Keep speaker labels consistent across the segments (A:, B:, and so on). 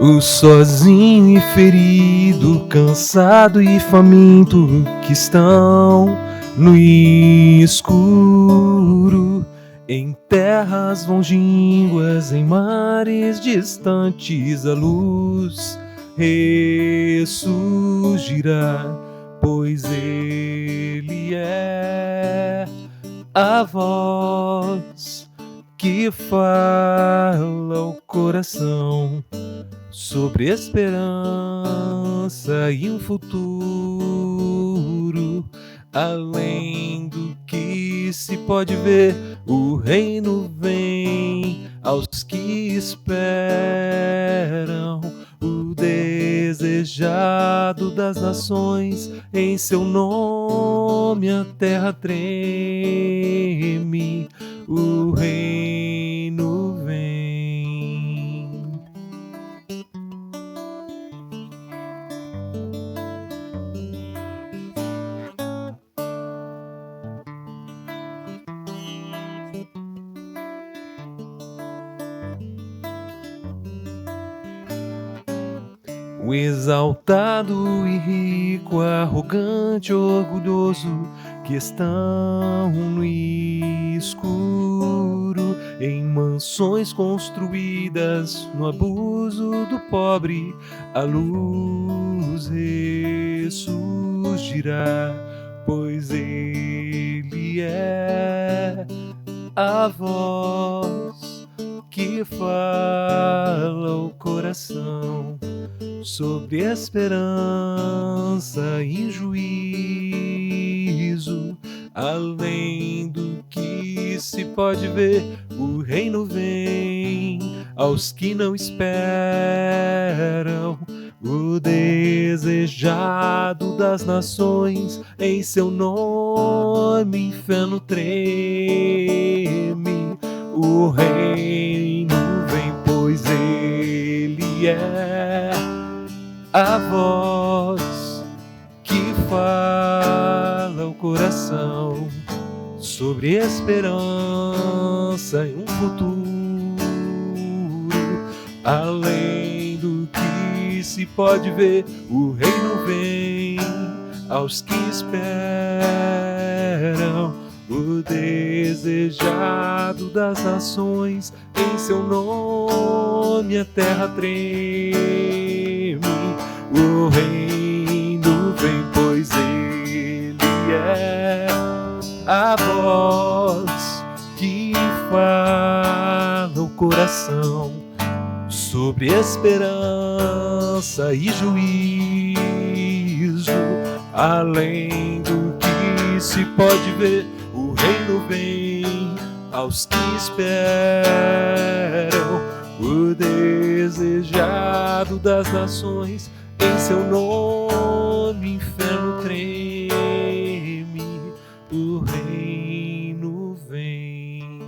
A: O sozinho e ferido, cansado e faminto, que estão no escuro, em terras longínquas, em mares distantes, a luz ressurgirá, pois Ele é a voz que fala ao coração sobre esperança e um futuro além do que se pode ver. O reino vem aos que esperam, o desejado das nações. Em seu nome a terra treme, o reino vem. O exaltado e rico, arrogante, orgulhoso, que estão no escuro, em mansões construídas no abuso do pobre, a luz ressurgirá, pois Ele é a voz que fala ao coração sobre esperança e juízo, além do que se pode ver. O reino vem aos que não esperam, o desejado das nações. Em seu nome inferno treme, o reino vem, pois Ele é a voz que fala ao coração sobre esperança e um futuro além do que se pode ver. O reino vem aos que esperam, o desejado das nações. Em seu nome a terra treme, o reino vem, pois Ele é a voz que fala ao coração sobre esperança e juízo, além do que se pode ver. O reino vem aos que esperam, o desejado das nações. Em seu nome inferno treme, o reino vem.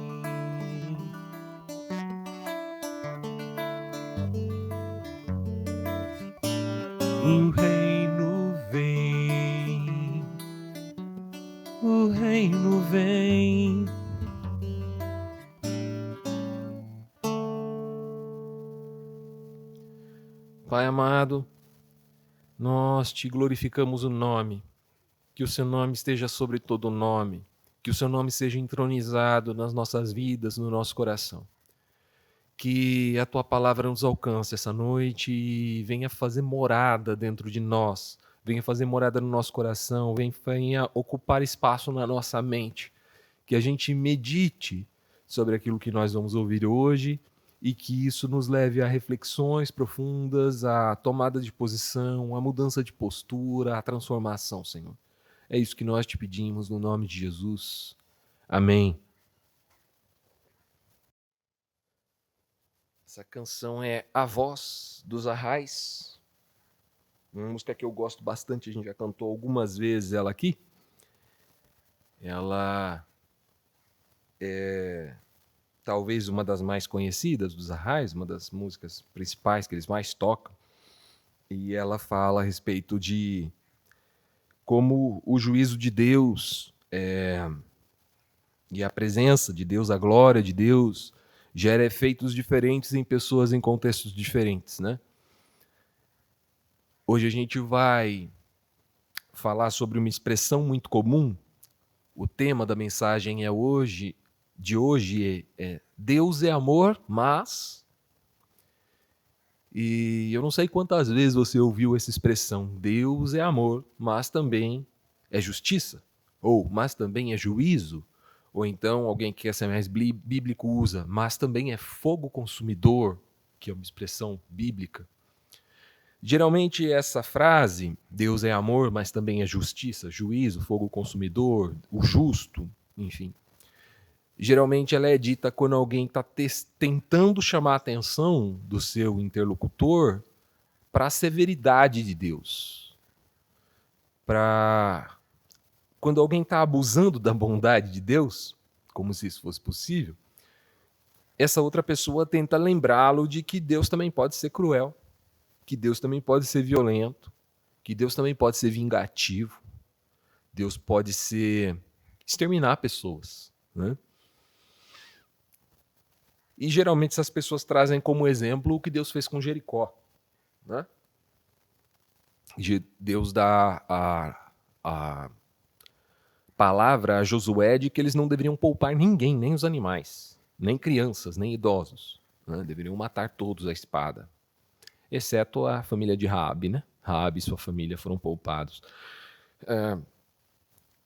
A: O reino vem, o reino vem. Pai amado, nós te glorificamos o nome, que o seu nome esteja sobre todo nome, que o seu nome seja entronizado nas nossas vidas, no nosso coração. Que a tua palavra nos alcance essa noite e venha fazer morada dentro de nós, venha fazer morada no nosso coração, venha ocupar espaço na nossa mente, que a gente medite sobre aquilo que nós vamos ouvir hoje e que isso nos leve a reflexões profundas, a tomada de posição, a mudança de postura, a transformação, Senhor. É isso que nós te pedimos no nome de Jesus. Amém. Essa canção é A Voz dos Arrais, uma música que eu gosto bastante, a gente já cantou algumas vezes ela aqui. Ela é talvez uma das mais conhecidas dos Arrais, uma das músicas principais que eles mais tocam. E ela fala a respeito de como o juízo de Deus e a presença de Deus, a glória de Deus, gera efeitos diferentes em pessoas em contextos diferentes, né? Hoje a gente vai falar sobre uma expressão muito comum. O tema da mensagem de hoje é Deus é amor, mas... E eu não sei quantas vezes você ouviu essa expressão, Deus é amor, mas também é justiça, ou mas também é juízo, ou então alguém que quer ser mais bíblico usa, mas também é fogo consumidor, que é uma expressão bíblica. Geralmente essa frase, Deus é amor, mas também é justiça, juízo, fogo consumidor, o justo, enfim. Geralmente ela é dita quando alguém está tentando chamar a atenção do seu interlocutor para a severidade de Deus. Para quando alguém está abusando da bondade de Deus, como se isso fosse possível, essa outra pessoa tenta lembrá-lo de que Deus também pode ser cruel, que Deus também pode ser violento, que Deus também pode ser vingativo, Deus pode exterminar pessoas, né? E geralmente essas pessoas trazem como exemplo o que Deus fez com Jericó, né? Deus dá a palavra a Josué de que eles não deveriam poupar ninguém, nem os animais, nem crianças, nem idosos, né? Deveriam matar todos à espada, exceto a família de Raabe, né? Raabe e sua família foram poupados.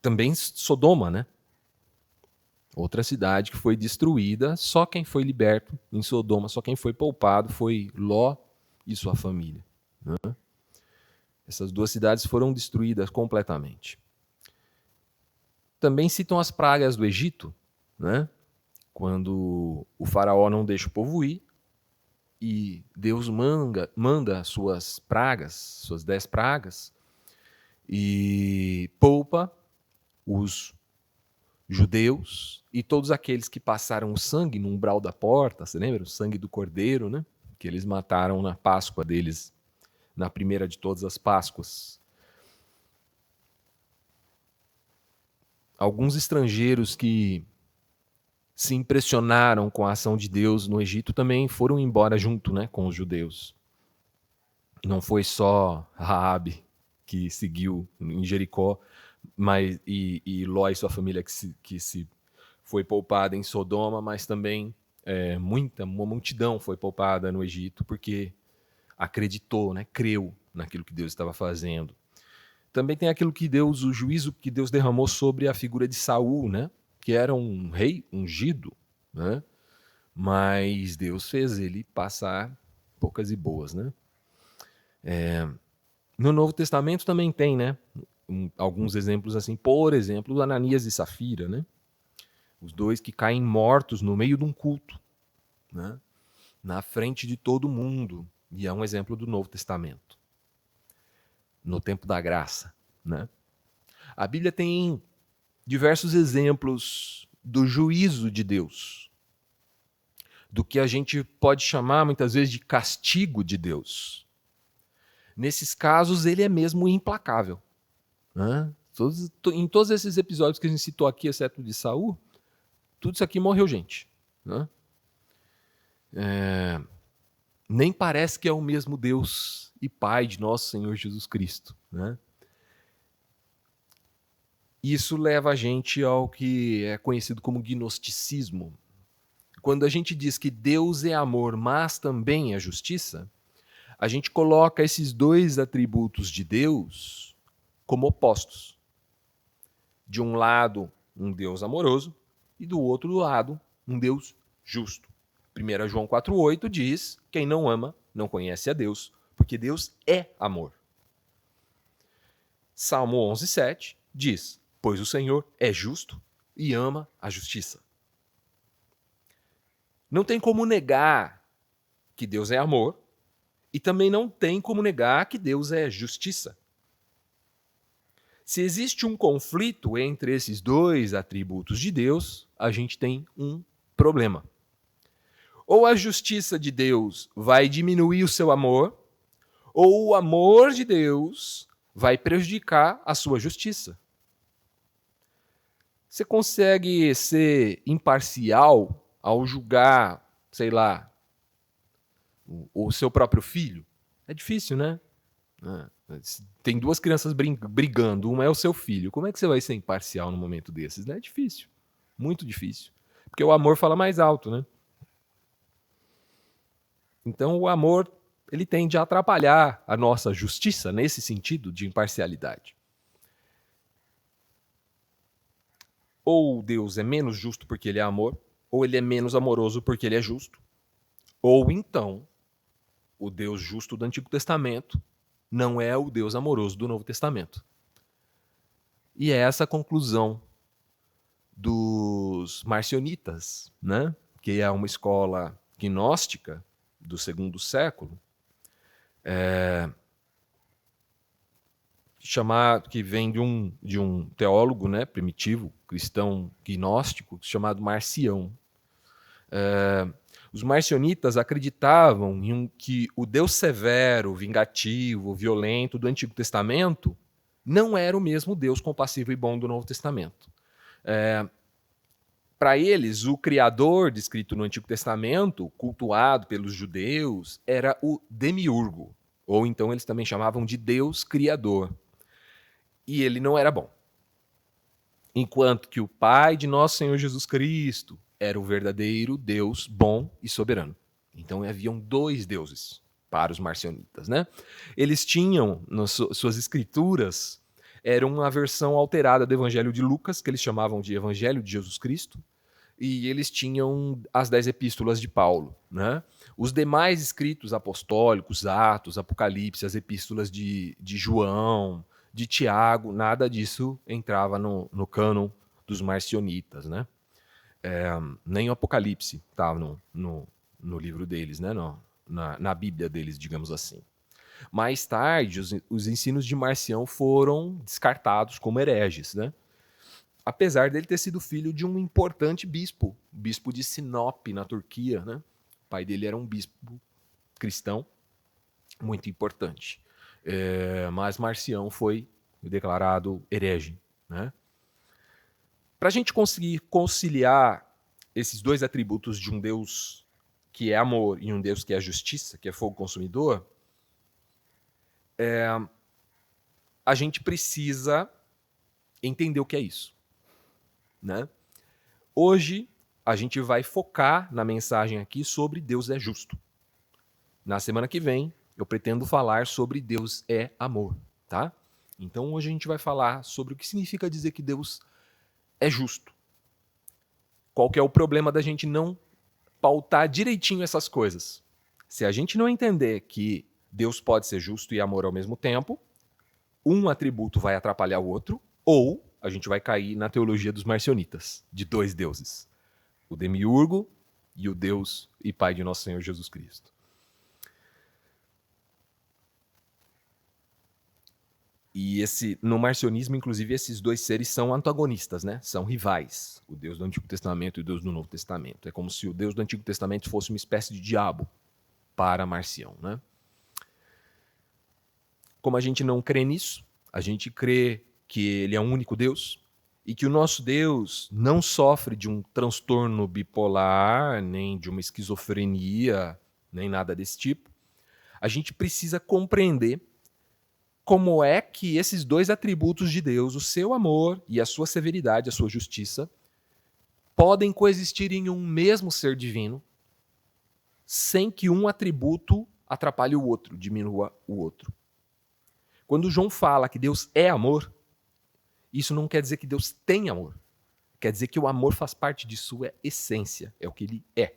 A: Também Sodoma, né? Outra cidade que foi destruída, só quem foi liberto em Sodoma, só quem foi poupado foi Ló e sua família, né? Essas duas cidades foram destruídas completamente. Também citam as pragas do Egito, né? Quando o faraó não deixa o povo ir e Deus manda suas pragas, suas 10 pragas, e poupa os judeus e todos aqueles que passaram o sangue no umbral da porta, você lembra? O sangue do cordeiro, né? Que eles mataram na Páscoa deles, na primeira de todas as Páscoas. Alguns estrangeiros que se impressionaram com a ação de Deus no Egito também foram embora junto, né, com os judeus. Não foi só Raabe que seguiu em Jericó, mas e Ló e sua família que se foi poupada em Sodoma, mas também uma multidão foi poupada no Egito porque acreditou, né, creu naquilo que Deus estava fazendo. Também tem aquilo que Deus, o juízo que Deus derramou sobre a figura de Saul, né, que era um rei ungido, né, mas Deus fez ele passar poucas e boas, né. No Novo Testamento também tem, né, alguns exemplos assim, por exemplo, Ananias e Safira, né, os dois que caem mortos no meio de um culto, né, na frente de todo mundo, e é um exemplo do Novo Testamento, no tempo da graça, né. A Bíblia tem diversos exemplos do juízo de Deus, do que a gente pode chamar muitas vezes de castigo de Deus. Nesses casos, ele é mesmo implacável, né? Em todos esses episódios que a gente citou aqui, exceto de Saul, tudo isso aqui morreu gente, né? Nem parece que é o mesmo Deus e Pai de nosso Senhor Jesus Cristo, né? Isso leva a gente ao que é conhecido como gnosticismo. Quando a gente diz que Deus é amor, mas também é justiça, a gente coloca esses dois atributos de Deus como opostos. De um lado, um Deus amoroso, e do outro lado, um Deus justo. 1 João 4,8 diz: quem não ama não conhece a Deus, porque Deus é amor. Salmo 11,7 diz: pois o Senhor é justo e ama a justiça. Não tem como negar que Deus é amor, e também não tem como negar que Deus é justiça. Se existe um conflito entre esses dois atributos de Deus, a gente tem um problema. Ou a justiça de Deus vai diminuir o seu amor, ou o amor de Deus vai prejudicar a sua justiça. Você consegue ser imparcial ao julgar, sei lá, o seu próprio filho? É difícil, né? né? Tem duas crianças brigando, uma é o seu filho. Como é que você vai ser imparcial num momento desses? Né? É difícil, muito difícil. Porque o amor fala mais alto, né? Então o amor, ele tende a atrapalhar a nossa justiça nesse sentido de imparcialidade. Ou Deus é menos justo porque ele é amor, ou ele é menos amoroso porque ele é justo. Ou então, o Deus justo do Antigo Testamento não é o Deus amoroso do Novo Testamento. E é essa a conclusão dos marcionitas, né? Que é uma escola gnóstica do segundo século, que vem de um teólogo, né, primitivo, cristão gnóstico, chamado Marcião. Os marcionitas acreditavam que o Deus severo, vingativo, violento do Antigo Testamento não era o mesmo Deus compassivo e bom do Novo Testamento. Para eles, o Criador, descrito no Antigo Testamento, cultuado pelos judeus, era o Demiurgo, ou então eles também chamavam de Deus Criador. E ele não era bom. Enquanto que o Pai de nosso Senhor Jesus Cristo era o verdadeiro Deus bom e soberano. Então haviam dois deuses para os marcionitas, né? Eles tinham, nas suas escrituras, era uma versão alterada do Evangelho de Lucas, que eles chamavam de Evangelho de Jesus Cristo, e eles tinham as 10 epístolas de Paulo, né? Os demais escritos apostólicos, Atos, Apocalipse, as epístolas de João, de Tiago, nada disso entrava no cânon dos marcionitas, né? Nem o Apocalipse estava no livro deles, né? Na Bíblia deles, digamos assim. Mais tarde, os ensinos de Marcião foram descartados como hereges, né? Apesar dele ter sido filho de um importante bispo, bispo de Sinop, na Turquia, né? O pai dele era um bispo cristão muito importante. Mas Marcião foi declarado herege, né? Para a gente conseguir conciliar esses dois atributos de um Deus que é amor e um Deus que é justiça, que é fogo consumidor, a gente precisa entender o que é isso, né? Hoje, a gente vai focar na mensagem aqui sobre Deus é justo. Na semana que vem, eu pretendo falar sobre Deus é amor, tá? Então, hoje a gente vai falar sobre o que significa dizer que Deus é justo. Qual que é o problema da gente não pautar direitinho essas coisas? Se a gente não entender que Deus pode ser justo e amor ao mesmo tempo, um atributo vai atrapalhar o outro, ou a gente vai cair na teologia dos marcionitas, de dois deuses, o Demiurgo e o Deus e Pai de nosso Senhor Jesus Cristo. E no marcionismo, inclusive, esses dois seres são antagonistas, né? São rivais, o Deus do Antigo Testamento e o Deus do Novo Testamento. É como se o Deus do Antigo Testamento fosse uma espécie de diabo para Marcião, né? Como a gente não crê nisso, a gente crê que ele é um único Deus e que o nosso Deus não sofre de um transtorno bipolar, nem de uma esquizofrenia, nem nada desse tipo. A gente precisa compreender como é que esses dois atributos de Deus, o seu amor e a sua severidade, a sua justiça, podem coexistir em um mesmo ser divino, sem que um atributo atrapalhe o outro, diminua o outro. Quando João fala que Deus é amor, isso não quer dizer que Deus tem amor. Quer dizer que o amor faz parte de sua essência, é o que ele é.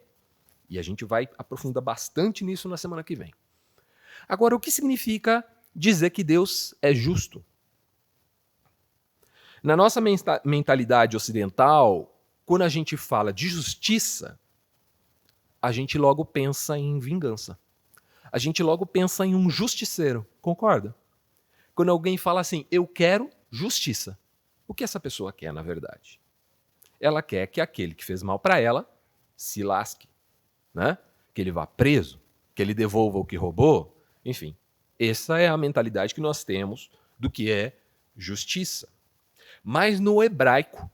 A: E a gente vai aprofundar bastante nisso na semana que vem. Agora, o que significa dizer que Deus é justo? Na nossa mentalidade ocidental, quando a gente fala de justiça, a gente logo pensa em vingança. A gente logo pensa em um justiceiro, concorda? Quando alguém fala assim, eu quero justiça, o que essa pessoa quer, na verdade? Ela quer que aquele que fez mal para ela se lasque, né? Que ele vá preso, que ele devolva o que roubou, enfim. Essa é a mentalidade que nós temos do que é justiça. Mas no hebraico,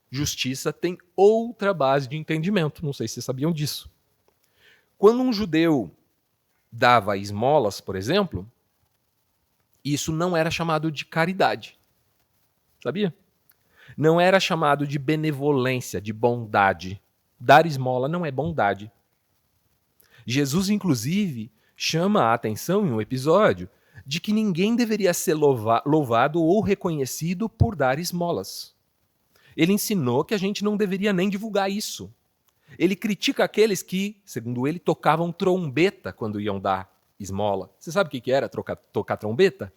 A: justiça tem outra base de entendimento. Não sei se vocês sabiam disso. Quando um judeu dava esmolas, por exemplo, Isso não era chamado de caridade. Sabia? Não era chamado de benevolência, de bondade. Dar esmola não é bondade. Jesus, inclusive, chama a atenção em um episódio de que ninguém deveria ser louvado ou reconhecido por dar esmolas. Ele ensinou que a gente não deveria nem divulgar isso. Ele critica aqueles que, segundo ele, tocavam trombeta quando iam dar esmola. Você sabe o que era tocar trombeta?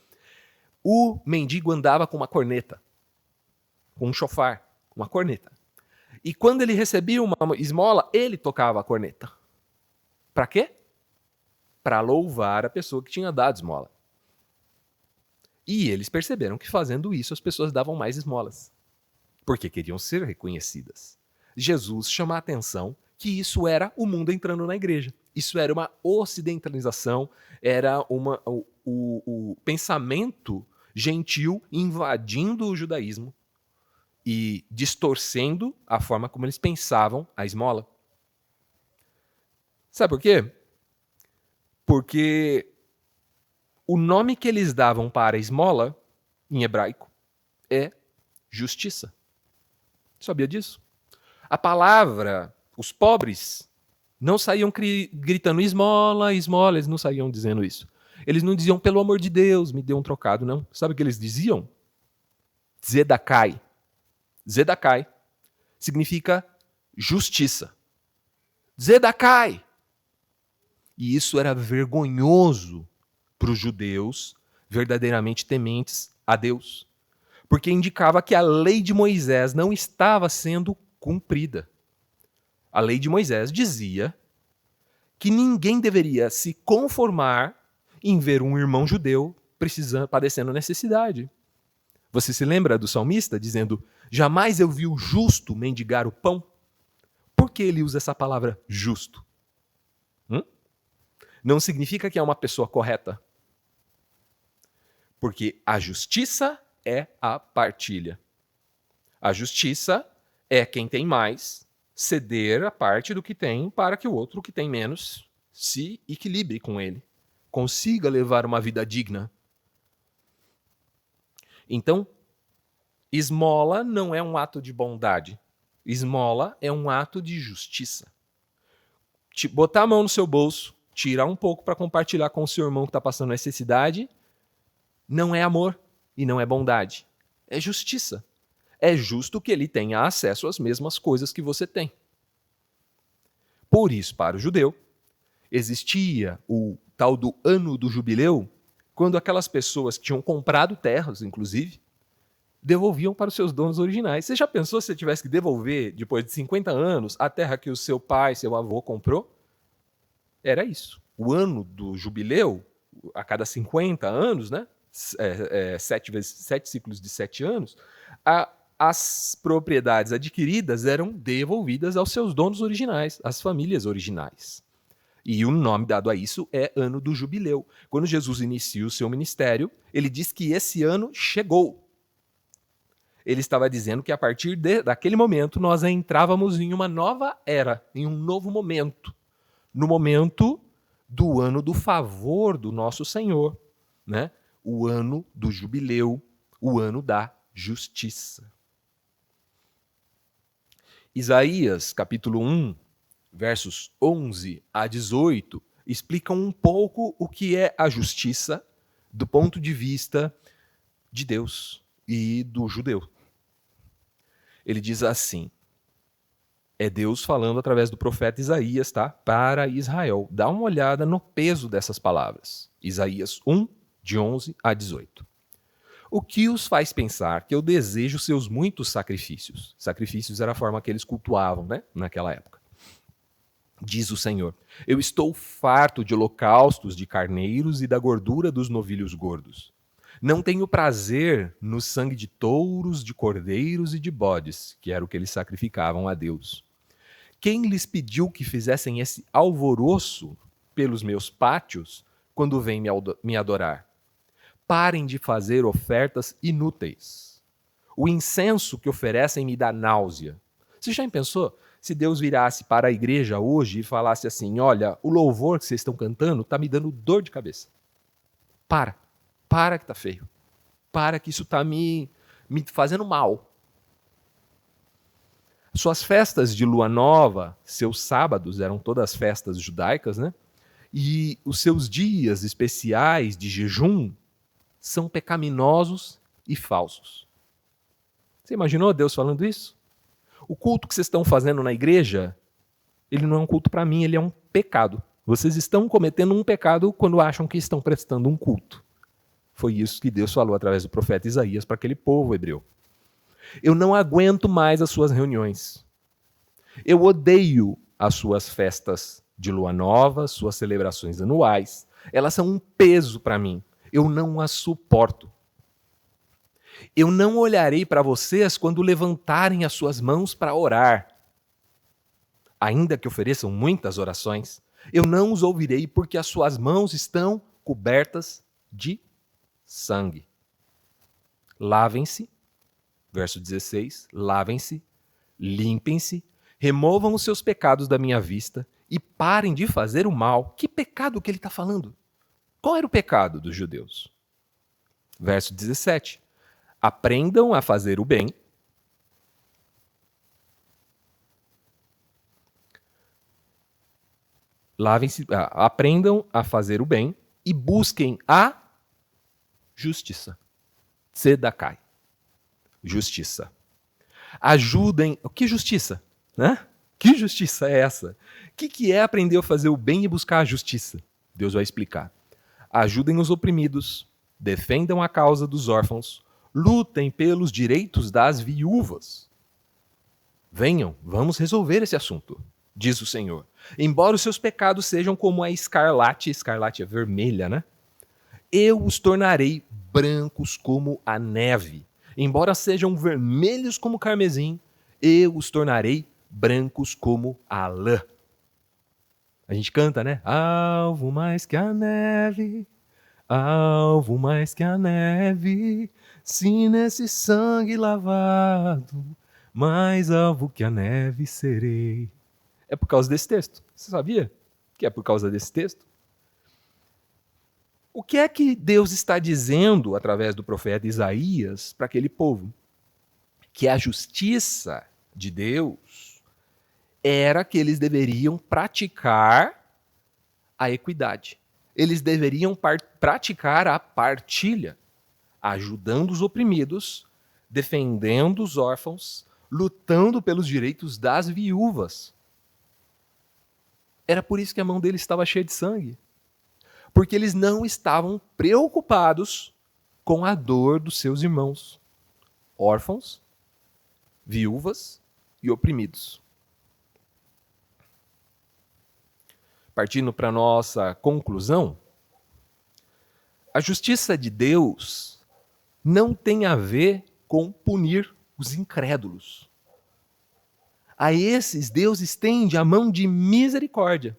A: O mendigo andava com uma corneta, com um chofar, uma corneta. E quando ele recebia uma esmola, ele tocava a corneta. Para quê? Para louvar a pessoa que tinha dado esmola. E eles perceberam que fazendo isso as pessoas davam mais esmolas, porque queriam ser reconhecidas. Jesus chama a atenção que isso era o mundo entrando na igreja. Isso era uma ocidentalização, era o pensamento gentil invadindo o judaísmo e distorcendo a forma como eles pensavam a esmola. Sabe por quê? Porque o nome que eles davam para a esmola, em hebraico, é justiça. Sabia disso? A palavra, os pobres, não saíam gritando esmola, esmola, eles não saíam dizendo isso. Eles não diziam, pelo amor de Deus, me dê um trocado, não. Sabe o que eles diziam? Zedakai. Zedakai significa justiça. Zedakai! E isso era vergonhoso para os judeus verdadeiramente tementes a Deus, porque indicava que a lei de Moisés não estava sendo cumprida. A lei de Moisés dizia que ninguém deveria se conformar em ver um irmão judeu padecendo necessidade. Você se lembra do salmista dizendo, jamais eu vi o justo mendigar o pão? Por que ele usa essa palavra justo? Não significa que é uma pessoa correta. Porque a justiça é a partilha. A justiça é quem tem mais ceder a parte do que tem para que o outro que tem menos se equilibre com ele, consiga levar uma vida digna. Então, esmola não é um ato de bondade. Esmola é um ato de justiça. Botar a mão no seu bolso, tirar um pouco para compartilhar com o seu irmão que está passando necessidade, não é amor e não é bondade. É justiça. É justo que ele tenha acesso às mesmas coisas que você tem. Por isso, para o judeu, existia o tal do ano do jubileu, quando aquelas pessoas que tinham comprado terras, inclusive, devolviam para os seus donos originais. Você já pensou se você tivesse que devolver, depois de 50 anos, a terra que o seu pai, seu avô comprou? Era isso. O ano do jubileu, a cada 50 anos, né? 7 ciclos de 7 anos, as propriedades adquiridas eram devolvidas aos seus donos originais, às famílias originais. E o nome dado a isso é ano do jubileu. Quando Jesus inicia o seu ministério, ele diz que esse ano chegou. Ele estava dizendo que a partir daquele momento nós entrávamos em uma nova era, em um novo momento. No momento do ano do favor do nosso Senhor, né? O ano do jubileu, o ano da justiça. Isaías, capítulo 1, versos 11 a 18, explicam um pouco o que é a justiça do ponto de vista de Deus e do judeu. Ele diz assim, é Deus falando através do profeta Isaías, tá? Para Israel. Dá uma olhada no peso dessas palavras. Isaías 1, de 11 a 18. O que os faz pensar que eu desejo seus muitos sacrifícios? Sacrifícios era a forma que eles cultuavam, né? Naquela época. Diz o Senhor, eu estou farto de holocaustos de carneiros e da gordura dos novilhos gordos. Não tenho prazer no sangue de touros, de cordeiros e de bodes, que era o que eles sacrificavam a Deus. Quem lhes pediu que fizessem esse alvoroço pelos meus pátios quando vêm me adorar? Parem de fazer ofertas inúteis. O incenso que oferecem me dá náusea. Você já pensou se Deus virasse para a igreja hoje e falasse assim, olha, o louvor que vocês estão cantando está me dando dor de cabeça. Para para que tá feio. Para que isso tá me fazendo mal. Suas festas de lua nova, seus sábados eram todas festas judaicas, né? E os seus dias especiais de jejum são pecaminosos e falsos. Você imaginou Deus falando isso? O culto que vocês estão fazendo na igreja, ele não é um culto para mim, ele é um pecado. Vocês estão cometendo um pecado quando acham que estão prestando um culto. Foi isso que Deus falou através do profeta Isaías para aquele povo hebreu. Eu não aguento mais as suas reuniões. Eu odeio as suas festas de lua nova, suas celebrações anuais. Elas são um peso para mim. Eu não as suporto. Eu não olharei para vocês quando levantarem as suas mãos para orar. Ainda que ofereçam muitas orações, eu não os ouvirei porque as suas mãos estão cobertas de sangue. Lavem-se, verso 16, lavem-se, limpem-se, removam os seus pecados da minha vista e parem de fazer o mal. Que pecado que ele está falando? Qual era o pecado dos judeus? Verso 17. Aprendam a fazer o bem. Aprendam a fazer o bem e busquem a justiça. Tzedakai. Justiça. Ajudem. O que justiça? Né? Que justiça é essa? O que é aprender a fazer o bem e buscar a justiça? Deus vai explicar. Ajudem os oprimidos, defendam a causa dos órfãos, lutem pelos direitos das viúvas. Venham, vamos resolver esse assunto, diz o Senhor. Embora os seus pecados sejam como a escarlate é vermelha, né? Eu os tornarei brancos como a neve. Embora sejam vermelhos como o carmesim, eu os tornarei brancos como a lã. A gente canta, né? Alvo mais que a neve, alvo mais que a neve, se nesse sangue lavado, mais alvo que a neve serei. É por causa desse texto. Você sabia que é por causa desse texto? O que é que Deus está dizendo através do profeta Isaías para aquele povo? Que a justiça de Deus era que eles deveriam praticar a equidade. Eles deveriam praticar a partilha, ajudando os oprimidos, defendendo os órfãos, lutando pelos direitos das viúvas. Era por isso que a mão deles estava cheia de sangue. Porque eles não estavam preocupados com a dor dos seus irmãos, órfãos, viúvas e oprimidos. Partindo para a nossa conclusão, a justiça de Deus não tem a ver com punir os incrédulos. A esses, Deus estende a mão de misericórdia.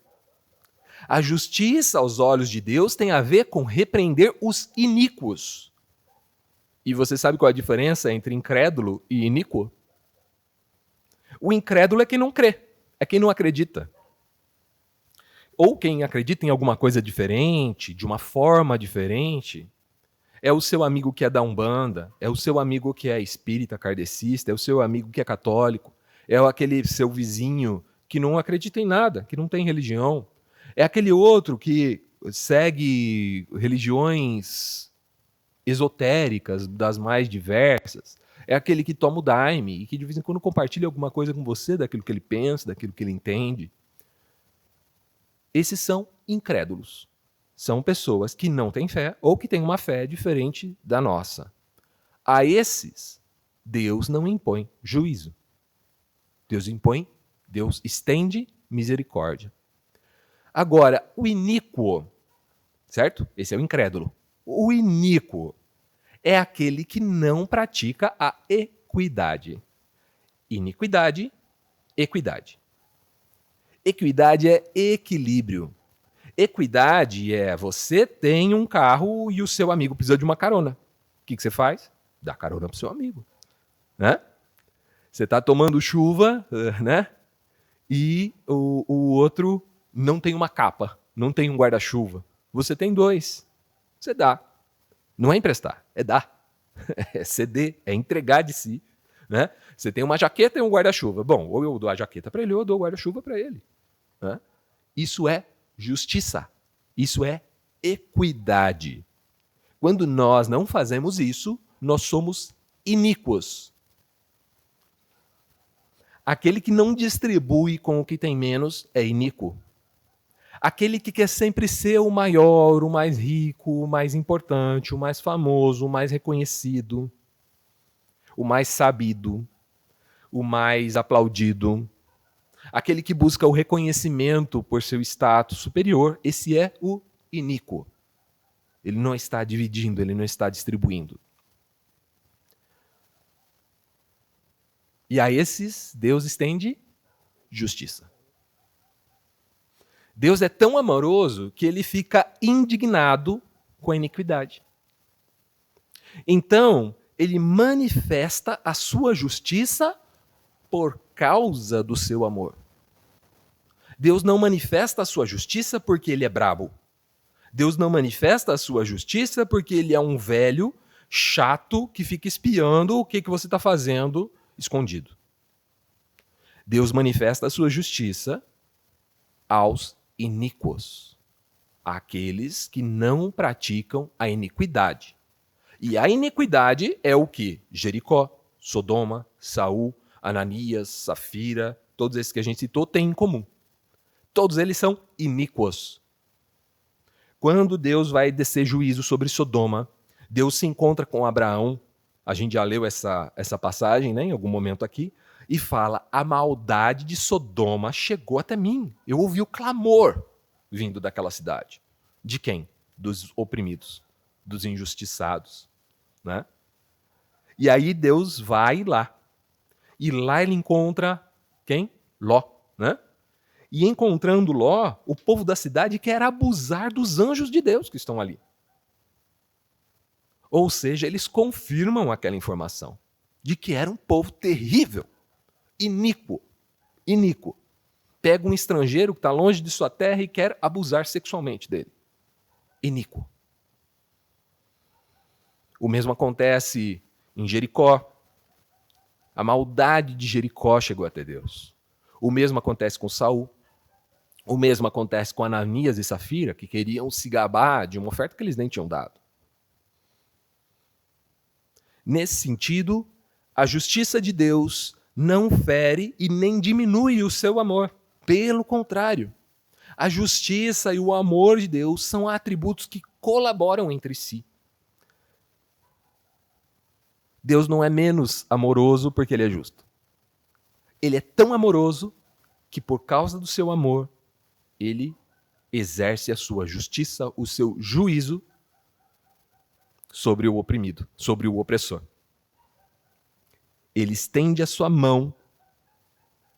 A: A justiça aos olhos de Deus tem a ver com repreender os iníquos. E você sabe qual é a diferença entre incrédulo e iníquo? O incrédulo é quem não crê, é quem não acredita. Ou quem acredita em alguma coisa diferente, de uma forma diferente. É o seu amigo que é da Umbanda, é o seu amigo que é espírita, kardecista, é o seu amigo que é católico, é aquele seu vizinho que não acredita em nada, que não tem religião. É aquele outro que segue religiões esotéricas, das mais diversas. É aquele que toma o daime e que de vez em quando compartilha alguma coisa com você daquilo que ele pensa, daquilo que ele entende. Esses são incrédulos. São pessoas que não têm fé ou que têm uma fé diferente da nossa. A esses, Deus não impõe juízo. Deus estende misericórdia. Agora, o iníquo, certo? Esse é o incrédulo. O iníquo é aquele que não pratica a equidade. Iniquidade, equidade. Equidade é equilíbrio. Equidade é você tem um carro e o seu amigo precisa de uma carona. O que você faz? Dá carona pro seu amigo. Né? Você está tomando chuva, né? E o outro não tem uma capa, não tem um guarda-chuva. Você tem dois. Você dá. Não é emprestar, é dar. É ceder, é entregar de si. Né? Você tem uma jaqueta e um guarda-chuva. Bom, ou eu dou a jaqueta para ele, ou eu dou o guarda-chuva para ele. Né? Isso é justiça. Isso é equidade. Quando nós não fazemos isso, nós somos iníquos. Aquele que não distribui com o que tem menos é iníquo. Aquele que quer sempre ser o maior, o mais rico, o mais importante, o mais famoso, o mais reconhecido, o mais sabido, o mais aplaudido, aquele que busca o reconhecimento por seu status superior, esse é o iníquo. Ele não está dividindo, ele não está distribuindo. E a esses, Deus estende justiça. Deus é tão amoroso que ele fica indignado com a iniquidade. Então, ele manifesta a sua justiça por causa do seu amor. Deus não manifesta a sua justiça porque ele é brabo. Deus não manifesta a sua justiça porque ele é um velho chato que fica espiando o que você está fazendo escondido. Deus manifesta a sua justiça aos iníquos, aqueles que não praticam a iniquidade. E a iniquidade é o que? Jericó, Sodoma, Saul, Ananias, Safira, todos esses que a gente citou têm em comum. Todos eles são iníquos. Quando Deus vai descer juízo sobre Sodoma, Deus se encontra com Abraão, a gente já leu essa passagem, né, em algum momento aqui, e fala, a maldade de Sodoma chegou até mim. Eu ouvi o clamor vindo daquela cidade. De quem? Dos oprimidos, dos injustiçados. Né? E aí Deus vai lá. E lá ele encontra quem? Ló. Né? E encontrando Ló, o povo da cidade quer abusar dos anjos de Deus que estão ali. Ou seja, eles confirmam aquela informação de que era um povo terrível, iníquo. Pega um estrangeiro que está longe de sua terra e quer abusar sexualmente dele. Iníquo. O mesmo acontece em Jericó. A maldade de Jericó chegou até Deus. O mesmo acontece com Saul. O mesmo acontece com Ananias e Safira, que queriam se gabar de uma oferta que eles nem tinham dado. Nesse sentido, a justiça de Deus não fere e nem diminui o seu amor. Pelo contrário, a justiça e o amor de Deus são atributos que colaboram entre si. Deus não é menos amoroso porque ele é justo. Ele é tão amoroso que, por causa do seu amor, ele exerce a sua justiça, o seu juízo sobre o oprimido, sobre o opressor. Ele estende a sua mão,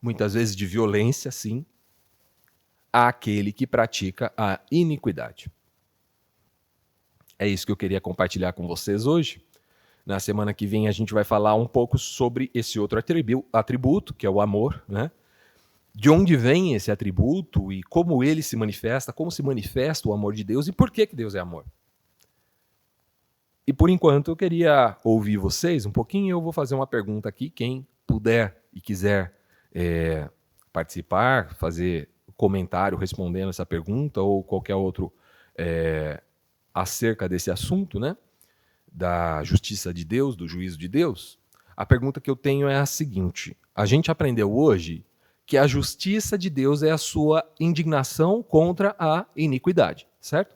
A: muitas vezes de violência, sim, àquele que pratica a iniquidade. É isso que eu queria compartilhar com vocês hoje. Na semana que vem a gente vai falar um pouco sobre esse outro atributo, que é o amor, né? De onde vem esse atributo e como ele se manifesta, como se manifesta o amor de Deus e por que Deus é amor. E por enquanto eu queria ouvir vocês um pouquinho. Eu vou fazer uma pergunta aqui. Quem puder e quiser participar, fazer comentário respondendo essa pergunta ou qualquer outro acerca desse assunto, né? Da justiça de Deus, do juízo de Deus, a pergunta que eu tenho é a seguinte. A gente aprendeu hoje que a justiça de Deus é a sua indignação contra a iniquidade, certo?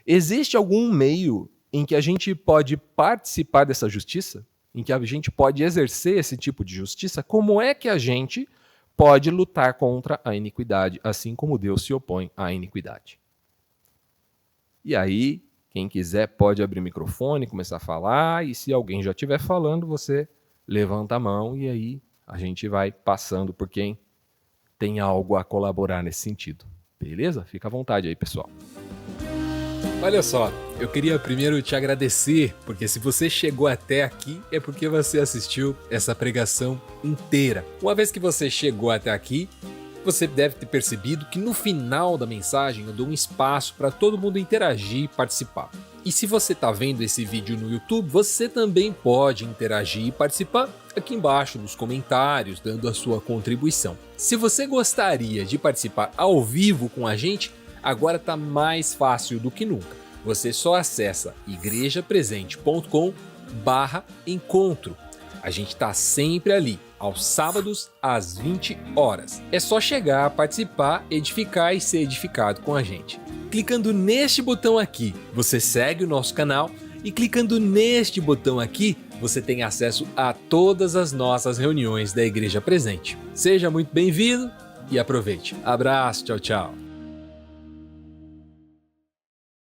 A: Existe algum meio em que a gente pode participar dessa justiça? Em que a gente pode exercer esse tipo de justiça? Como é que a gente pode lutar contra a iniquidade, assim como Deus se opõe à iniquidade? E aí, quem quiser pode abrir o microfone, começar a falar, e se alguém já estiver falando, você levanta a mão e aí a gente vai passando por quem tem algo a colaborar nesse sentido. Beleza? Fica à vontade aí, pessoal.
B: Olha só, eu queria primeiro te agradecer, porque se você chegou até aqui, é porque você assistiu essa pregação inteira. Uma vez que você chegou até aqui, você deve ter percebido que no final da mensagem eu dou um espaço para todo mundo interagir e participar. E se você está vendo esse vídeo no YouTube, você também pode interagir e participar aqui embaixo nos comentários, dando a sua contribuição. Se você gostaria de participar ao vivo com a gente, agora está mais fácil do que nunca. Você só acessa igrejapresente.com/encontro. A gente está sempre ali, aos sábados, às 20 horas. É só chegar, participar, edificar e ser edificado com a gente. Clicando neste botão aqui, você segue o nosso canal e clicando neste botão aqui, você tem acesso a todas as nossas reuniões da Igreja Presente. Seja muito bem-vindo e aproveite. Abraço, tchau, tchau.